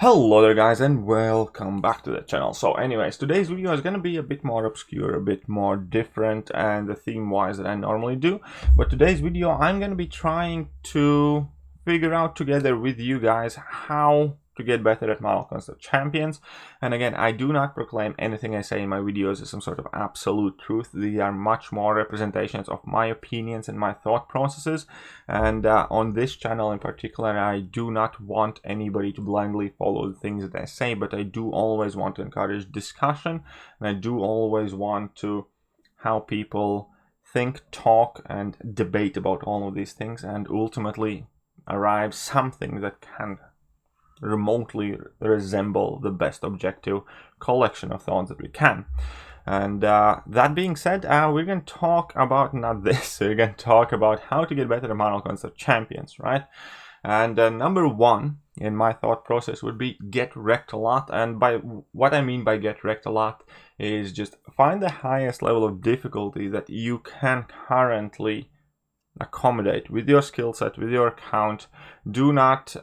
Hello there guys and welcome back to the channel. So anyways, today's video is going to be a bit more obscure, a bit more different and the theme wise than I normally do. But today's video I'm going to be trying to figure out together with you guys how to get better at Model Concept Champions. And again, I do not proclaim anything I say in my videos as some sort of absolute truth. These are much more representations of my opinions and my thought processes. And on this channel in particular, I do not want anybody to blindly follow the things that I say, but I do always want to encourage discussion, and I do always want to help people think, talk, and debate about all of these things, and ultimately arrive something that can remotely resemble the best objective collection of thoughts that we can. And that being said, we're going to talk about not this, we're going to talk about how to get better at Model Concept Champions, right? And number one in my thought process would be get wrecked a lot. And by what I mean by get wrecked a lot is just find the highest level of difficulty that you can currently accommodate with your skill set, with your account. Do not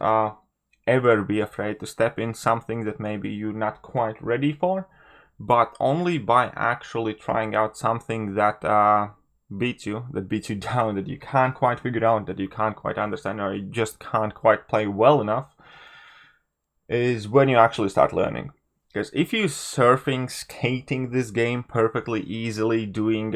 ever be afraid to step in something that maybe you're not quite ready for, but only by actually trying out something that beats you down, that you can't quite figure out, that you can't quite understand, or you just can't quite play well enough, is when you actually start learning. Because if you're surfing, skating this game perfectly easily, doing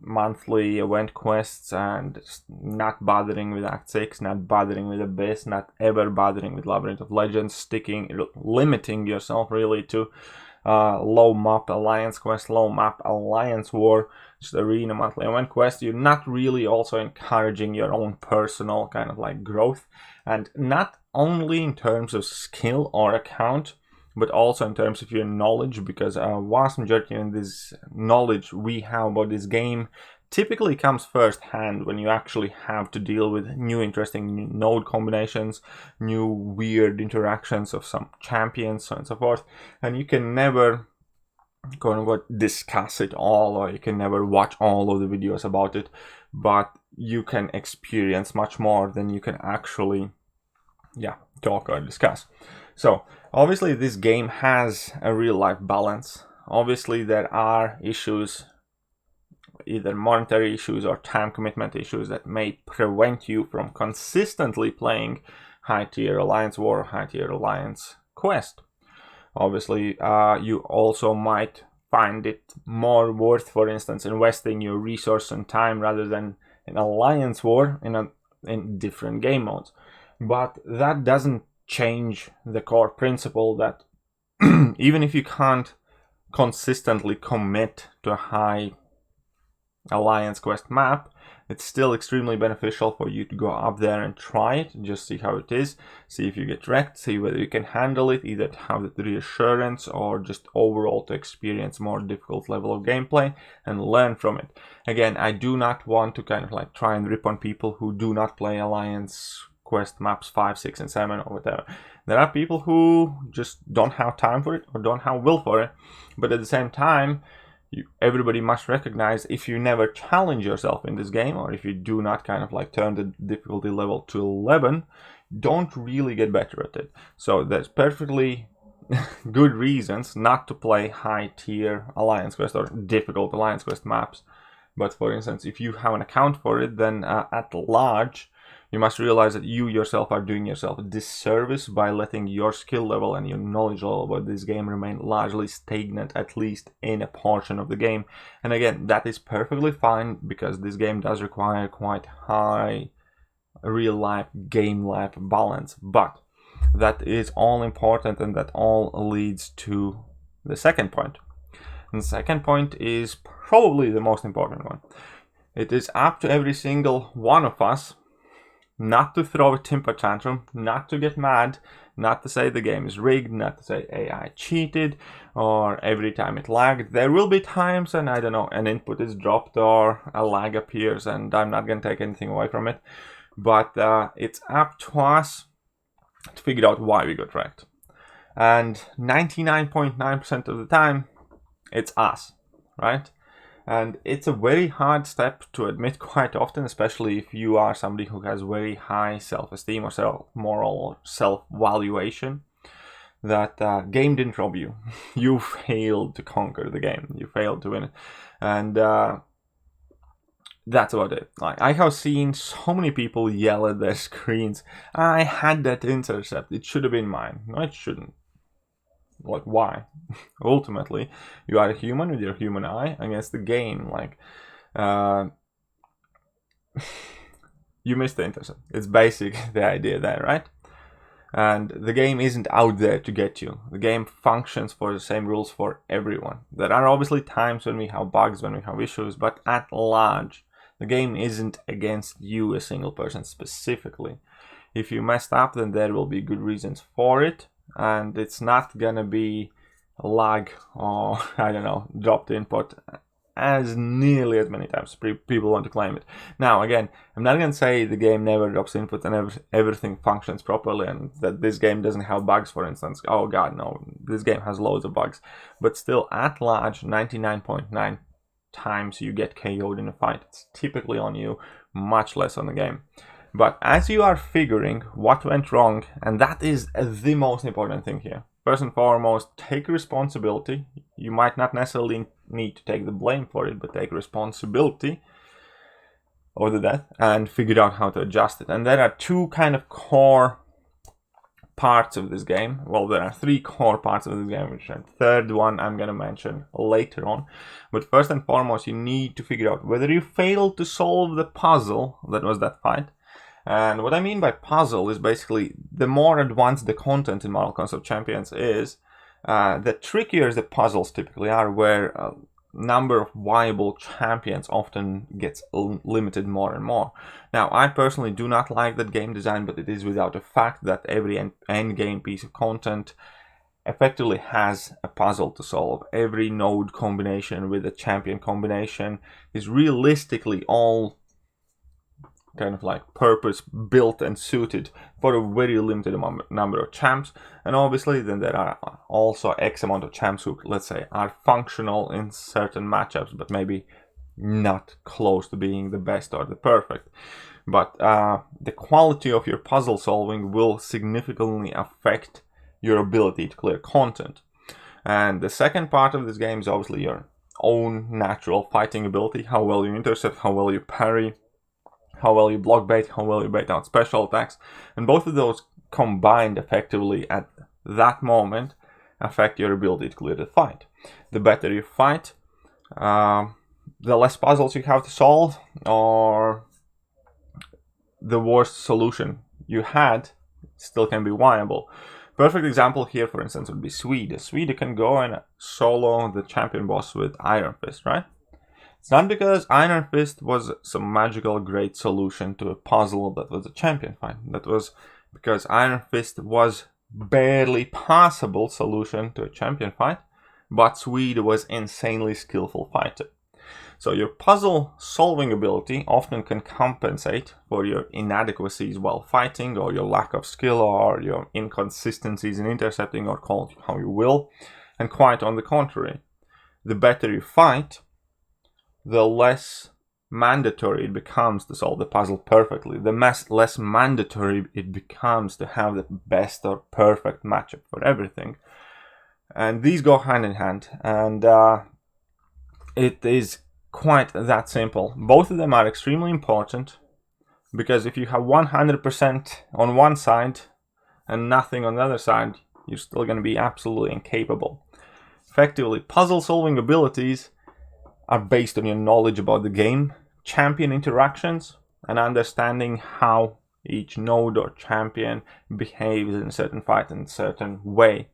monthly event quests and not bothering with Act 6, not bothering with Abyss, not ever bothering with Labyrinth of Legends, limiting yourself really to low map alliance quest, low map alliance war, just arena monthly event quest, you're not really also encouraging your own personal kind of like growth, and not only in terms of skill or account, but also in terms of your knowledge, because a vast majority of this knowledge we have about this game typically comes firsthand when you actually have to deal with new interesting node combinations, new weird interactions of some champions, so on and so forth, and you can never quote unquote discuss it all, or you can never watch all of the videos about it, but you can experience much more than you can actually talk or discuss. So obviously this game has a real life balance. Obviously there are issues, either monetary issues or time commitment issues, that may prevent you from consistently playing high tier alliance war, high tier alliance quest. Obviously you also might find it more worth, for instance, investing your resource and time rather than an alliance war in different game modes. But that doesn't change the core principle that even if you can't consistently commit to a high alliance quest map, it's still extremely beneficial for you to go up there and try it, just see how it is, see if you get wrecked, see whether you can handle it, either to have the reassurance or just overall to experience more difficult level of gameplay and learn from it. Again, I do not want to kind of like try and rip on people who do not play alliance quest maps 5, 6, and 7 or whatever. There are people who just don't have time for it or don't have will for it, but at the same time, everybody must recognize if you never challenge yourself in this game, or if you do not kind of like turn the difficulty level to 11, don't really get better at it. So there's perfectly good reasons not to play high tier alliance quest or difficult alliance quest maps. But for instance, if you have an account for it, then at large, you must realize that you yourself are doing yourself a disservice by letting your skill level and your knowledge level about this game remain largely stagnant, at least in a portion of the game. And again, that is perfectly fine, because this game does require quite high real life, game life balance. But that is all important, and that all leads to the second point. And the second point is probably the most important one. It is up to every single one of us not to throw a temper tantrum, not to get mad, not to say the game is rigged, not to say AI cheated, or every time it lagged. There will be times, and I don't know, an input is dropped or a lag appears, and I'm not going to take anything away from it. But it's up to us to figure out why we got wrecked. And 99.9% of the time, it's us, right? And it's a very hard step to admit quite often, especially if you are somebody who has very high self-esteem or moral self-valuation. that game didn't rob you. You failed to conquer the game. You failed to win it. And that's about it. Like, I have seen so many people yell at their screens, I had that intercept, it should have been mine. No, it shouldn't. Like, why? Ultimately, you are a human with your human eye against the game. Like, you missed the intercept. It's basic the idea there, right? And the game isn't out there to get you. The game functions for the same rules for everyone. There are obviously times when we have bugs, when we have issues, but at large, the game isn't against you, a single person specifically. If you messed up, then there will be good reasons for it, and it's not gonna be lag or, I don't know, dropped input as nearly as many times people want to claim it. Now, again, I'm not going to say the game never drops input and everything functions properly, and that this game doesn't have bugs, for instance. Oh god, no, this game has loads of bugs. But still, at large, 99.9 times you get KO'd in a fight. It's typically on you, much less on the game. But as you are figuring what went wrong, and that is the most important thing here, first and foremost, take responsibility. You might not necessarily need to take the blame for it, but take responsibility of the death and figure out how to adjust it. And there are two kind of core parts of this game. Well, there are three core parts of this game, which the third one I'm going to mention later on. But first and foremost, you need to figure out whether you failed to solve the puzzle that was that fight. And what I mean by puzzle is basically the more advanced the content in Marvel Console Champions is, the trickier the puzzles typically are, where a number of viable champions often gets limited more and more. Now, I personally do not like that game design, but it is without a fact that every end game piece of content effectively has a puzzle to solve. Every node combination with a champion combination is realistically all kind of like purpose built and suited for a very limited number of champs. And obviously then there are also X amount of champs who, let's say, are functional in certain matchups, but maybe not close to being the best or the perfect. But the quality of your puzzle solving will significantly affect your ability to clear content. And the second part of this game is obviously your own natural fighting ability, how well you intercept, how well you parry, how well you block bait, how well you bait out special attacks. And both of those combined effectively at that moment affect your ability to clear the fight. The better you fight, the less puzzles you have to solve, or the worst solution you had still can be viable. Perfect example here, for instance, would be Swede. Swede can go and solo the champion boss with Iron Fist, right? It's not because Iron Fist was some magical great solution to a puzzle that was a champion fight. That was because Iron Fist was barely passable solution to a champion fight, but Swede was insanely skillful fighter. So your puzzle solving ability often can compensate for your inadequacies while fighting, or your lack of skill, or your inconsistencies in intercepting, or call it how you will. And quite on the contrary, the better you fight, the less mandatory it becomes to solve the puzzle perfectly. The less mandatory it becomes to have the best or perfect matchup for everything. And these go hand in hand. And it is quite that simple. Both of them are extremely important, because if you have 100% on one side and nothing on the other side, you're still going to be absolutely incapable. Effectively, puzzle solving abilities are based on your knowledge about the game, champion interactions, and understanding how each node or champion behaves in a certain fight in a certain way.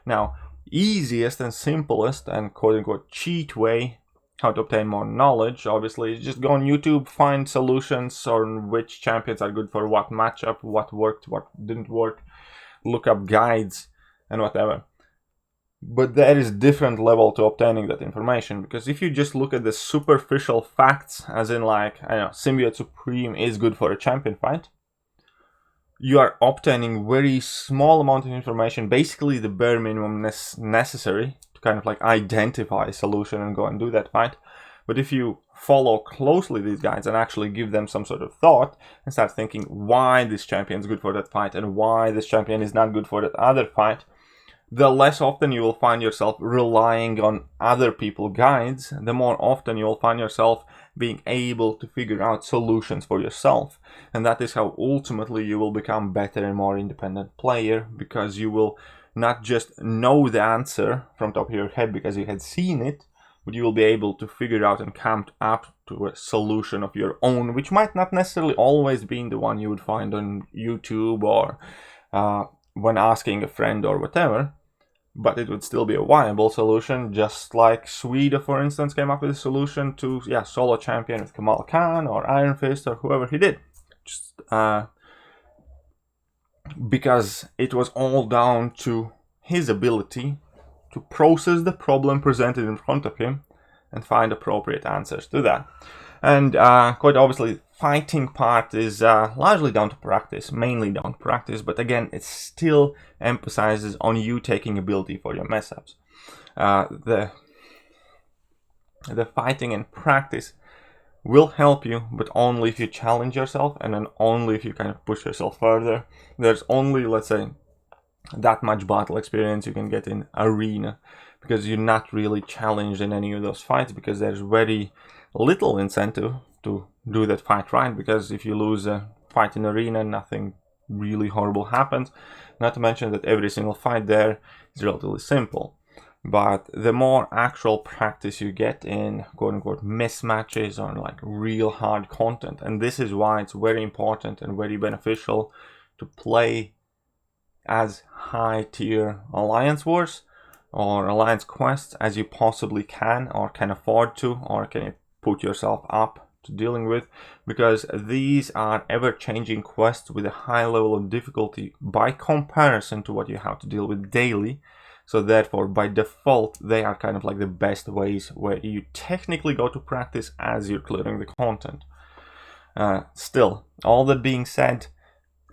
Now, easiest and simplest and quote-unquote cheat way how to obtain more knowledge, obviously, is just go on YouTube, find solutions on which champions are good for what matchup, what worked, what didn't work, look up guides and whatever. But there is different level to obtaining that information, because if you just look at the superficial facts, as in like, I don't know, Symbiote Supreme is good for a champion fight, you are obtaining very small amount of information, basically the bare minimum necessary to kind of like identify a solution and go and do that fight. But if you follow closely these guides and actually give them some sort of thought and start thinking why this champion is good for that fight and why this champion is not good for that other fight, the less often you will find yourself relying on other people's guides, the more often you will find yourself being able to figure out solutions for yourself. And that is how ultimately you will become better and more independent player, because you will not just know the answer from top of your head because you had seen it, but you will be able to figure out and come up to a solution of your own, which might not necessarily always be the one you would find on YouTube or when asking a friend or whatever, but it would still be a viable solution, just like Sweden, for instance, came up with a solution to solo champion with Kamal Khan or Iron Fist or whoever he did. Just because it was all down to his ability to process the problem presented in front of him and find appropriate answers to that. And quite obviously, fighting part is largely down to practice, mainly down to practice, but again, it still emphasizes on you taking ability for your mess ups. The fighting and practice will help you, but only if you challenge yourself, and then only if you kind of push yourself further. There's only, let's say, that much battle experience you can get in arena, because you're not really challenged in any of those fights, because there's very little incentive to do that fight right, because if you lose a fight in arena, nothing really horrible happens. Not to mention that every single fight there is relatively simple. But the more actual practice you get in quote-unquote mismatches or like real hard content, and this is why it's very important and very beneficial to play as high tier Alliance Wars or Alliance quests as you possibly can or can afford to, or can put yourself up to dealing with, because these are ever-changing quests with a high level of difficulty by comparison to what you have to deal with daily. So therefore, by default, they are kind of like the best ways where you technically go to practice as you're clearing the content. Still, all that being said,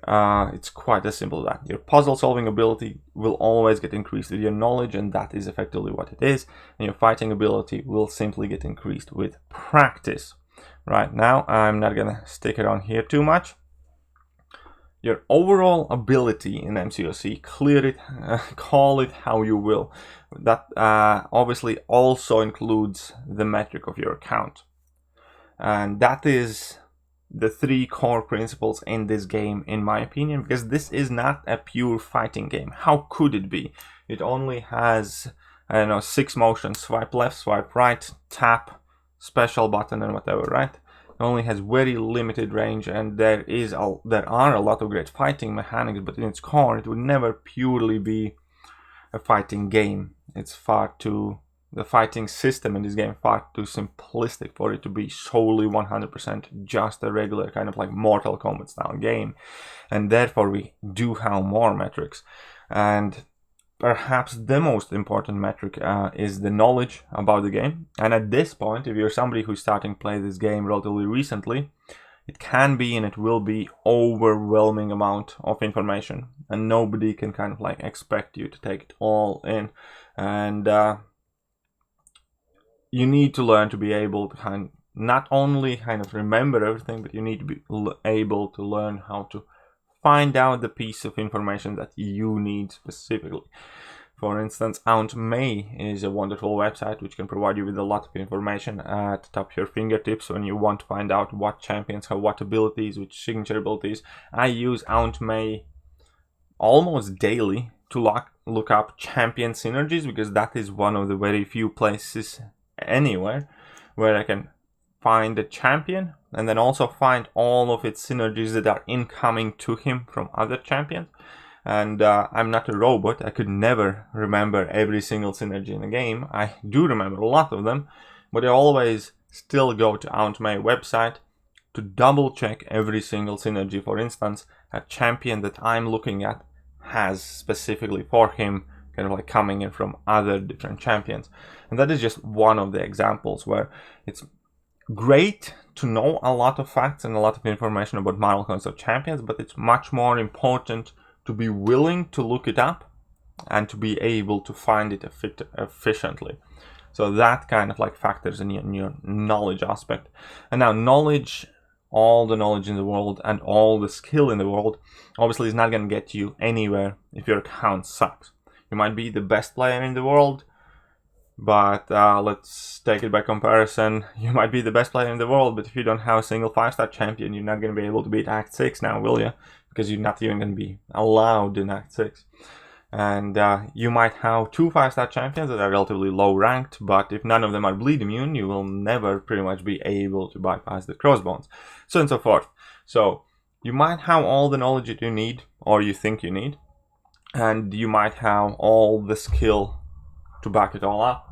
it's quite as simple as that. Your puzzle solving ability will always get increased with your knowledge, and that is effectively what it is. And your fighting ability will simply get increased with practice. Right now, I'm not gonna stick around here too much. Your overall ability in MCOC, clear it, call it how you will. That obviously also includes the metric of your account. And that is the three core principles in this game, in my opinion, because this is not a pure fighting game. How could it be? It only has, I don't know, 6 motions: swipe left, swipe right, tap, special button, and whatever, right? It only has very limited range, and there are a lot of great fighting mechanics, but in its core, it would never purely be a fighting game. It's the fighting system in this game far too simplistic for it to be solely 100% just a regular kind of like Mortal Kombat style game, and therefore we do have more metrics. And perhaps the most important metric is the knowledge about the game. And at this point, if you're somebody who's starting to play this game relatively recently, it can be and it will be overwhelming amount of information, and nobody can kind of like expect you to take it all in. And you need to learn to be able to not only kind of remember everything, but you need to be able to learn how to find out the piece of information that you need specifically. For instance, Aunt May is a wonderful website which can provide you with a lot of information at the top of your fingertips when you want to find out what champions have what abilities, which signature abilities. I use Aunt May almost daily to look up champion synergies, because that is one of the very few places anywhere where I can find a champion and then also find all of its synergies that are incoming to him from other champions. And I'm not a robot. I could never remember every single synergy in the game. I do remember a lot of them, but I always still go to Aunt May website to double check every single synergy. For instance, a champion that I'm looking at has specifically for him kind of like coming in from other different champions. And that is just one of the examples where it's great to know a lot of facts and a lot of information about model coins of champions, but it's much more important to be willing to look it up and to be able to find it efficiently. So that kind of like factors in your knowledge aspect. And now knowledge, all the knowledge in the world and all the skill in the world, obviously is not going to get you anywhere if your account sucks. You might be the best player in the world, but let's take it by comparison. You might be the best player in the world, but if you don't have a single 5-star champion, you're not going to be able to beat Act 6 now, will you? Because you're not even going to be allowed in Act 6. And you might have 2 5-star champions that are relatively low ranked, but if none of them are bleed immune, you will never pretty much be able to bypass the crossbones, so on and so forth. So you might have all the knowledge that you need, or you think you need, and you might have all the skill to back it all up.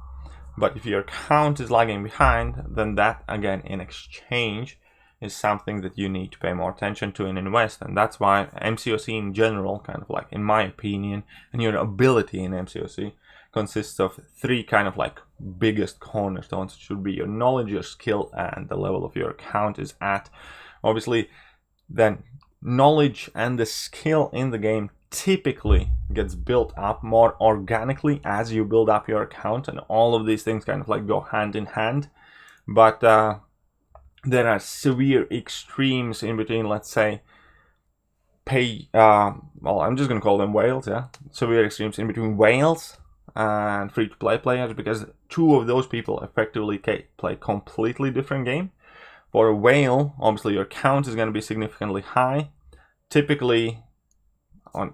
But if your count is lagging behind, then that, again, in exchange, is something that you need to pay more attention to and invest. And that's why MCOC in general, kind of like, in my opinion, and your ability in MCOC consists of 3 kind of like biggest cornerstones. It should be your knowledge, your skill, and the level of your account is at. Obviously, then knowledge and the skill in the game typically gets built up more organically as you build up your account, and all of these things kind of like go hand in hand. But there are severe extremes in between, let's say, well, I'm just gonna call them whales, yeah? Severe extremes in between whales and free-to-play players, because 2 of those people effectively play completely different game. For a whale, obviously your count is gonna be significantly high. Typically,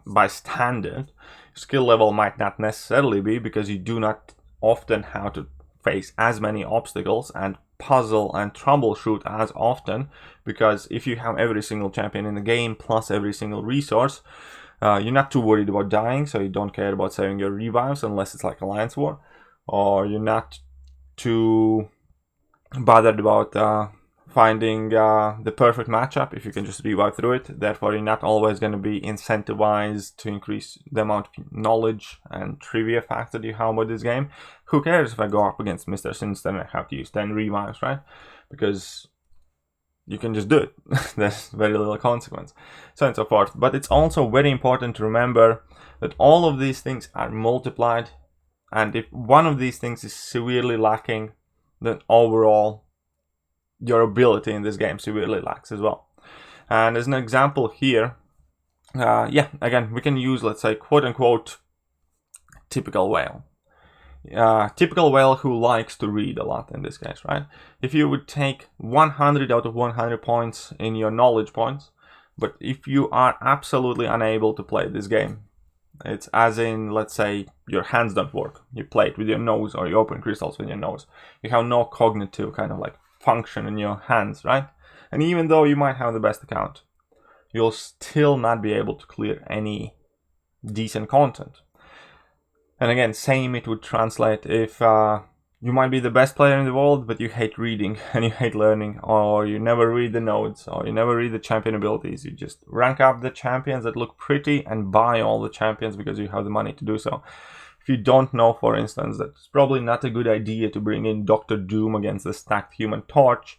by standard, skill level might not necessarily be, because you do not often have to face as many obstacles and puzzle and troubleshoot as often, because if you have every single champion in the game plus every single resource, you're not too worried about dying, so you don't care about saving your revives unless it's like Alliance War, or you're not too bothered about finding the perfect matchup if you can just revive through it. Therefore, you're not always going to be incentivized to increase the amount of knowledge and trivia facts that you have about this game. Who cares if I go up against Mr. Sinister and I have to use 10 revives, right? Because you can just do it. There's very little consequence, so on and so forth. But it's also very important to remember that all of these things are multiplied, and if one of these things is severely lacking, then overall your ability in this game severely lacks as well. And as an example here, again, we can use, let's say, quote-unquote typical whale. Typical whale who likes to read a lot in this case, right? If you would take 100 out of 100 points in your knowledge points, but if you are absolutely unable to play this game, it's as in, let's say, your hands don't work. You play it with your nose, or you open crystals with your nose. You have no cognitive kind of like function in your hands, right? And even though you might have the best account, you'll still not be able to clear any decent content. And again, same it would translate if you might be the best player in the world, but you hate reading and you hate learning, or you never read the nodes, or you never read the champion abilities. You just rank up the champions that look pretty and buy all the champions because you have the money to do so. If you don't know, for instance, that it's probably not a good idea to bring in Dr. Doom against the stacked Human Torch,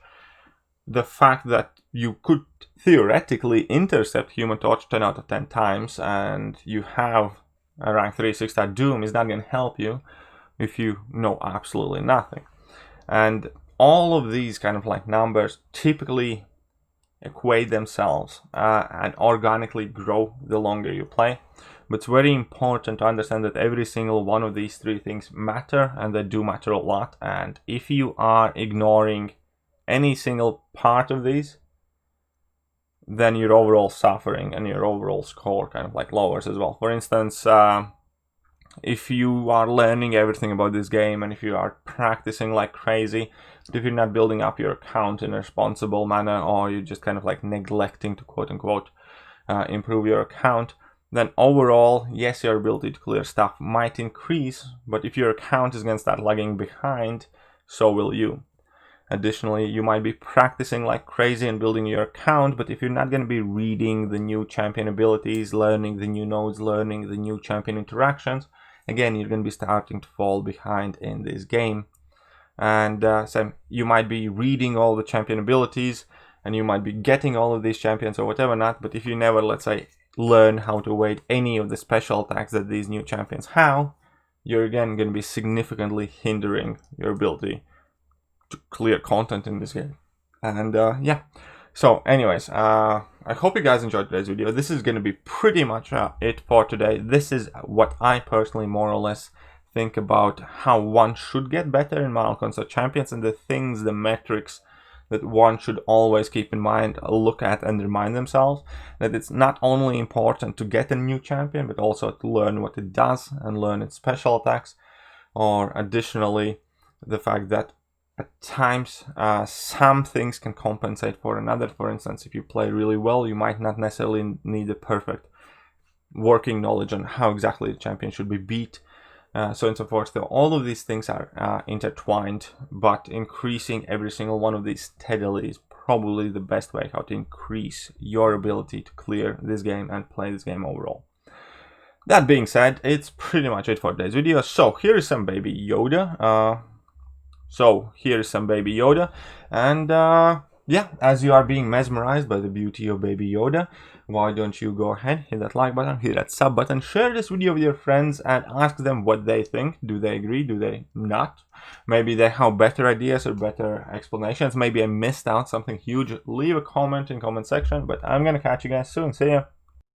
the fact that you could theoretically intercept Human Torch 10 out of 10 times and you have a rank 3 6-star Doom is not going to help you if you know absolutely nothing. And all of these kind of like numbers typically equate themselves and organically grow the longer you play. But it's very important to understand that every single one of these 3 things matter, and they do matter a lot. And if you are ignoring any single part of these, then your overall suffering and your overall score kind of like lowers as well. For instance, if you are learning everything about this game and if you are practicing like crazy, but if you're not building up your account in a responsible manner, or you're just kind of like neglecting to quote-unquote improve your account, then overall, yes, your ability to clear stuff might increase, but if your account is going to start lagging behind, so will you. Additionally, you might be practicing like crazy and building your account, but if you're not going to be reading the new champion abilities, learning the new nodes, learning the new champion interactions, again, you're going to be starting to fall behind in this game. And so you might be reading all the champion abilities, and you might be getting all of these champions or whatever not, but if you never, let's say, learn how to evade any of the special attacks that these new champions have, you're again going to be significantly hindering your ability to clear content in this game. And yeah, so anyways, I I hope you guys enjoyed today's video. This is going to be pretty much it for today. This is what I personally more or less think about how one should get better in Model Concert Champions, and the things, the metrics that one should always keep in mind, look at, and remind themselves that it's not only important to get a new champion, but also to learn what it does and learn its special attacks, or additionally the fact that at times some things can compensate for another. For instance, if you play really well, you might not necessarily need a perfect working knowledge on how exactly the champion should be beat, so and so forth. So all of these things are intertwined, but increasing every single one of these steadily is probably the best way how to increase your ability to clear this game and play this game overall. That being said, it's pretty much it for today's video. So here is some baby Yoda. And yeah, as you are being mesmerized by the beauty of baby Yoda, why don't you go ahead, hit that like button, hit that sub button, share this video with your friends and ask them what they think. Do they agree? Do they not? Maybe they have better ideas or better explanations. Maybe I missed out something huge. Leave a comment in comment section, but I'm gonna catch you guys soon. See ya.